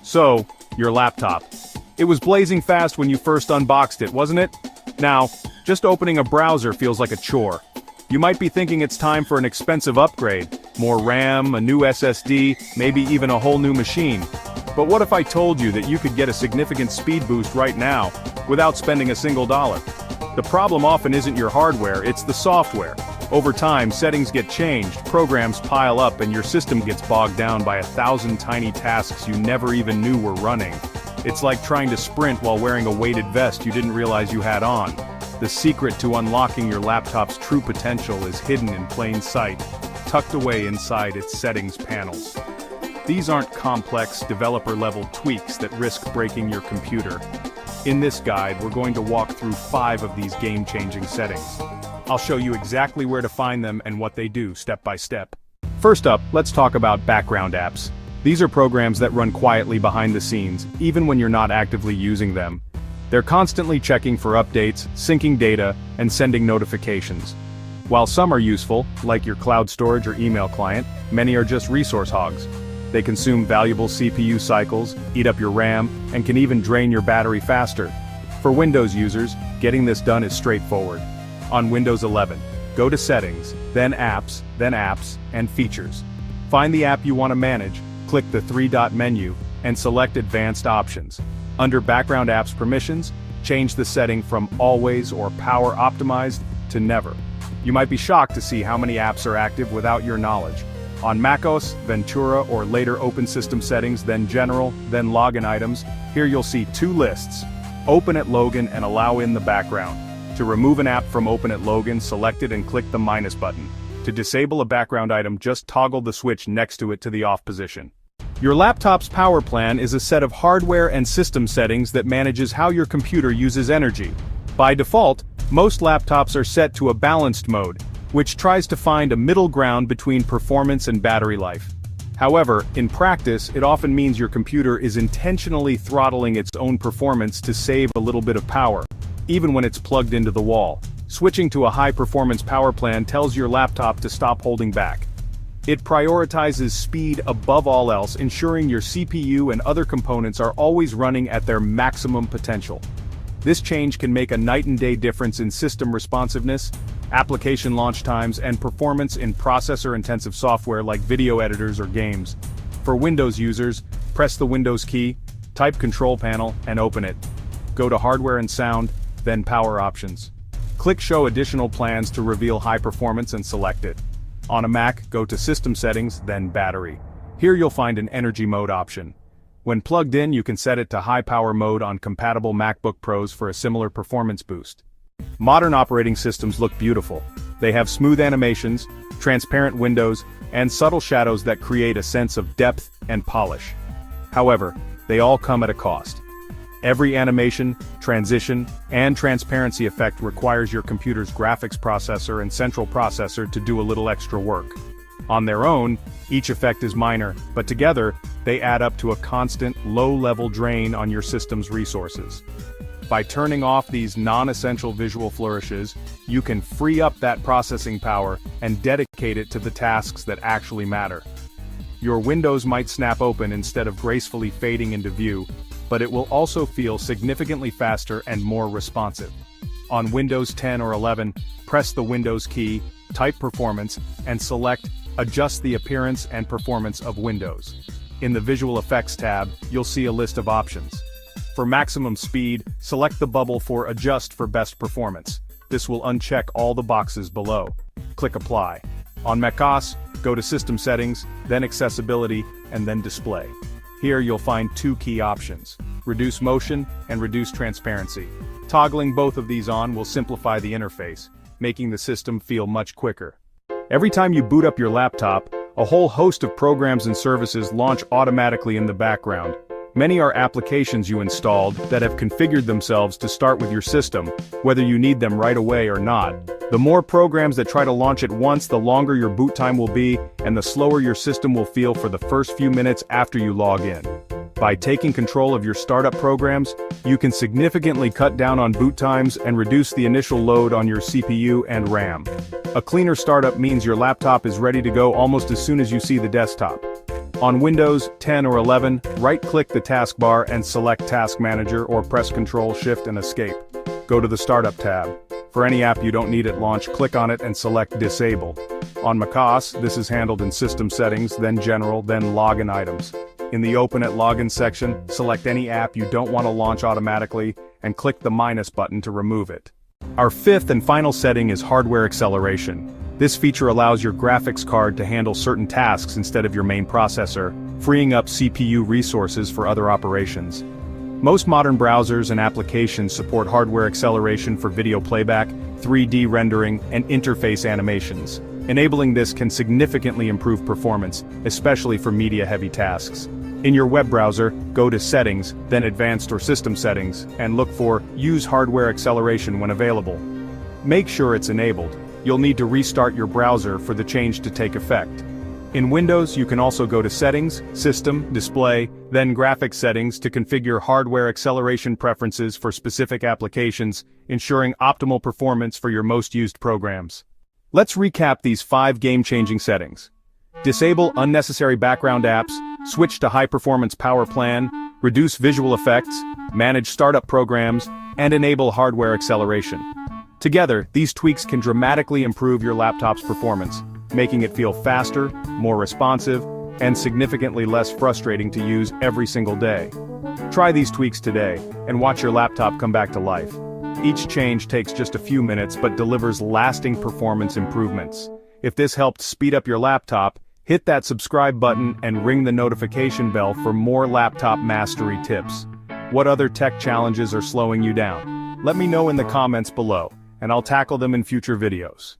So, your laptop. It was blazing fast when you first unboxed it, wasn't it? Now, just opening a browser feels like a chore. You might be thinking it's time for an expensive upgrade, more RAM, a new SSD, maybe even a whole new machine. But what if I told you that you could get a significant speed boost right now, without spending a single dollar? The problem often isn't your hardware, it's the software. Over time, settings get changed, programs pile up, and your system gets bogged down by 1,000 tiny tasks you never even knew were running. It's like trying to sprint while wearing a weighted vest you didn't realize you had on. The secret to unlocking your laptop's true potential is hidden in plain sight, tucked away inside its settings panels. These aren't complex, developer-level tweaks that risk breaking your computer. In this guide, we're going to walk through 5 of these game-changing settings. I'll show you exactly where to find them and what they do, step by step. First up, let's talk about background apps. These are programs that run quietly behind the scenes, even when you're not actively using them. They're constantly checking for updates, syncing data, and sending notifications. While some are useful, like your cloud storage or email client, many are just resource hogs. They consume valuable CPU cycles, eat up your RAM, and can even drain your battery faster. For Windows users, getting this done is straightforward. On Windows 11, go to Settings, then Apps, and Features. Find the app you want to manage, click the 3-dot menu, and select Advanced Options. Under Background Apps Permissions, change the setting from Always or Power Optimized to Never. You might be shocked to see how many apps are active without your knowledge. On macOS, Ventura, or later Open System Settings, then General, then Login Items, here you'll see 2 lists. Open at Login and allow in the background. To remove an app from Open at Login, select it and click the minus button. To disable a background item, just toggle the switch next to it to the off position. Your laptop's power plan is a set of hardware and system settings that manages how your computer uses energy. By default, most laptops are set to a balanced mode, which tries to find a middle ground between performance and battery life. However, in practice, it often means your computer is intentionally throttling its own performance to save a little bit of power, even when it's plugged into the wall. Switching to a high-performance power plan tells your laptop to stop holding back. It prioritizes speed above all else, ensuring your CPU and other components are always running at their maximum potential. This change can make a night-and-day difference in system responsiveness, application launch times, and performance in processor-intensive software like video editors or games. For Windows users, press the Windows key, type Control Panel, and open it. Go to Hardware and Sound, then Power Options. Click Show Additional Plans to reveal high performance and select it. On a Mac, go to System Settings, then Battery. Here you'll find an Energy Mode option. When plugged in, you can set it to High Power Mode on compatible MacBook Pros for a similar performance boost. Modern operating systems look beautiful. They have smooth animations, transparent windows, and subtle shadows that create a sense of depth and polish. However, they all come at a cost. Every animation, transition, and transparency effect requires your computer's graphics processor and central processor to do a little extra work. On their own, each effect is minor, but together, they add up to a constant, low-level drain on your system's resources. By turning off these non-essential visual flourishes, you can free up that processing power and dedicate it to the tasks that actually matter. Your windows might snap open instead of gracefully fading into view, but it will also feel significantly faster and more responsive. On Windows 10 or 11, press the Windows key, type Performance, and select Adjust the Appearance and Performance of Windows. In the Visual Effects tab, you'll see a list of options. For maximum speed, select the bubble for Adjust for best performance. This will uncheck all the boxes below. Click Apply. On macOS, go to System Settings, then Accessibility, and then Display. Here you'll find 2 key options: Reduce Motion and Reduce Transparency. Toggling both of these on will simplify the interface, making the system feel much quicker. Every time you boot up your laptop, a whole host of programs and services launch automatically in the background. Many are applications you installed that have configured themselves to start with your system, whether you need them right away or not. The more programs that try to launch at once, the longer your boot time will be, and the slower your system will feel for the first few minutes after you log in. By taking control of your startup programs, you can significantly cut down on boot times and reduce the initial load on your CPU and RAM. A cleaner startup means your laptop is ready to go almost as soon as you see the desktop. On Windows 10 or 11, right-click the taskbar and select Task Manager or press Ctrl, Shift and Escape. Go to the Startup tab. For any app you don't need at launch, click on it and select Disable. On macOS, this is handled in System Settings, then General, then Login Items. In the Open at Login section, select any app you don't want to launch automatically, and click the minus button to remove it. Our fifth and final setting is Hardware Acceleration. This feature allows your graphics card to handle certain tasks instead of your main processor, freeing up CPU resources for other operations. Most modern browsers and applications support hardware acceleration for video playback, 3D rendering, and interface animations. Enabling this can significantly improve performance, especially for media-heavy tasks. In your web browser, go to Settings, then Advanced or System Settings, and look for Use Hardware Acceleration when available. Make sure it's enabled. You'll need to restart your browser for the change to take effect. In Windows, you can also go to Settings, System, Display, then Graphics Settings to configure hardware acceleration preferences for specific applications, ensuring optimal performance for your most used programs. Let's recap these 5 game-changing settings. Disable unnecessary background apps, switch to high-performance power plan, reduce visual effects, manage startup programs, and enable hardware acceleration. Together, these tweaks can dramatically improve your laptop's performance, making it feel faster, more responsive, and significantly less frustrating to use every single day. Try these tweaks today, and watch your laptop come back to life. Each change takes just a few minutes but delivers lasting performance improvements. If this helped speed up your laptop, hit that subscribe button and ring the notification bell for more laptop mastery tips. What other tech challenges are slowing you down? Let me know in the comments below, and I'll tackle them in future videos.